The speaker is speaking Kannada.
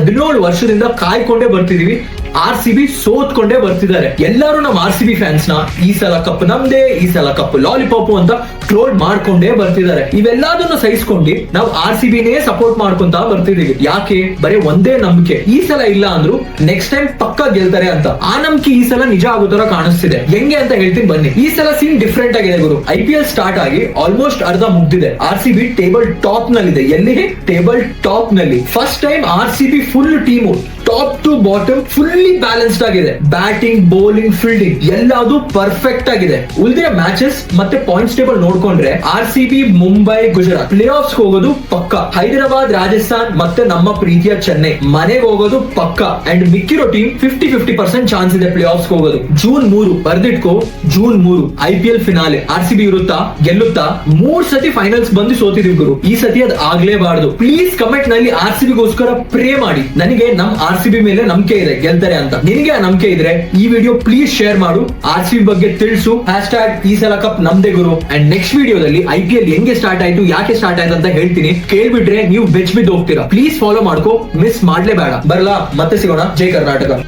17 ವರ್ಷದಿಂದ ಕಾಯ್ಕೊಂಡೇ ಬರ್ತಿದೀವಿ. RCB ಸೋತ್ಕೊಂಡೇ ಬರ್ತಿದ್ದಾರೆ. ಎಲ್ಲರೂ ನಮ್ಮ RCB ಫ್ಯಾನ್ಸ್ ನ ಈ ಸಲ ಕಪ್ ನಮ್ದೇ, ಈ ಸಲ ಕಪ್ ಲಾಲಿಪಾಪ್ ಅಂತ ಟ್ರೋಲ್ ಮಾಡ್ಕೊಂಡೇ ಬರ್ತಿದ್ದಾರೆ. ಇವೆಲ್ಲದನ್ನು ಸಹಿಸ್ಕೊಂಡು ನಾವು RCBನೇ ಸಪೋರ್ಟ್ ಮಾಡ್ಕೊಂತ ಬರ್ತಿದೀವಿ. ಯಾಕೆ? ಬರೀ ಒಂದೇ ನಂಬಿಕೆ, ಈ ಸಲ ಇಲ್ಲ ಅಂದ್ರು ನೆಕ್ಸ್ಟ್ ಟೈಮ್ ಪಕ್ಕ ಗೆಲ್ತಾರೆ ಅಂತ. ಆ ನಂಬಿಕೆ ಈ ಸಲ ನಿಜ ಆಗೋ ತರ ಕಾಣಿಸ್ತಿದೆ. ಹೆಂಗೆ ಅಂತ ಹೇಳ್ತೀನಿ ಬನ್ನಿ. ಈ ಸಲ ಸೀನ್ ಡಿಫ್ರೆಂಟ್ ಆಗಿದೆ ಗುರು. IPL ಸ್ಟಾರ್ಟ್ ಆಗಿ ಆಲ್ಮೋಸ್ಟ್ ಅರ್ಧ ಮುಗ್ದಿದೆ. RCB ಟೇಬಲ್ ಟಾಪ್ ನಲ್ಲಿದೆ. ಎಲ್ಲಿಗೆ? ಟೇಬಲ್ ಟಾಪ್ ನಲ್ಲಿ. First time RCB full team top to bottom fully balanced ಆಗಿದೆ. ಬ್ಯಾಟಿಂಗ್, ಬೌಲಿಂಗ್, ಫೀಲ್ಡಿಂಗ್ ಎಲ್ಲಾದು ಪರ್ಫೆಕ್ಟ್ ಆಗಿದೆ. ಉಳಿದಿರೋ ಮ್ಯಾಚಸ್ ಮತ್ತೆ ಪಾಯಿಂಟ್ಸ್ ಟೇಬಲ್ ನೋಡ್ಕೊಂಡ್ರೆ RCB, Mumbai, Gujarat playoffs ಹೋಗೋದು ಪಕ್ಕ. ಹೈದರಾಬಾದ್, ರಾಜಸ್ಥಾನ್ ಮತ್ತೆ ನಮ್ಮ ಪ್ರೀತಿಯ ಚೆನ್ನೈ ಮನೆಗೆ ಹೋಗೋದು ಪಕ್ಕ. ಅಂಡ್ ಮಿಕ್ಕಿರೋ ಟೀಮ್ 50-50% ಚಾನ್ಸ್ ಇದೆ ಪ್ಲೇ ಆಫ್ಸ್ ಹೋಗೋದು. June 3 ಬರ್ದಿಟ್ಕೋ, June 3 IPL finale. RCB ಇರುತ್ತಾ? ಗೆಲ್ಲುತ್ತಾ? 3 ಸತಿ ಫೈನಲ್ಸ್ ಬಂದು ಸೋತಿದೀವಿ ಗುರು. ಈ ಸತಿ ಅದ್ ಆಗ್ಲೇಬಾರ್ದು. ಪ್ಲೀಸ್ ಕಮೆಂಟ್ ನಲ್ಲಿ RCB ಗೋಸ್ಕರ ಪ್ರೇ ಮಾಡಿ. ನನಗೆ ನಮ್ RCB ಮೇಲೆ ನಂಬಿಕೆ ಇದೆ ಗೆಲ್ತಾರೆ ಅಂತ. ನಿನಗೆ ಆ ನಂಬಿಕೆ ಇದ್ರೆ ಈ ವಿಡಿಯೋ ಪ್ಲೀಸ್ ಶೇರ್ ಮಾಡು. RCB ಬಗ್ಗೆ ತಿಳಿಸು. #ಈ ಸಲ ಕಪ್ ನಮ್ದೇ ಗುರು. ಅಂಡ್ ನೆಕ್ಸ್ಟ್ ವಿಡಿಯೋದಲ್ಲಿ IPL ಹೆಂಗೆ ಸ್ಟಾರ್ಟ್ ಆಯ್ತು, ಯಾಕೆ ಸ್ಟಾರ್ಟ್ ಆಯ್ತು ಅಂತ ಹೇಳ್ತೀನಿ. ಕೇಳ್ಬಿಟ್ರೆ ನೀವು ಬೆಚ್ಚ ಬಿದ್ದು ಹೋಗ್ತೀರಾ. ಪ್ಲೀಸ್ ಫಾಲೋ ಮಾಡ್ಕೋ, ಮಿಸ್ ಮಾಡ್ಲೇಬೇಡ. ಬರಲಾ? ಮತ್ತೆ ಸಿಗೋಣ. ಜೈ ಕರ್ನಾಟಕ.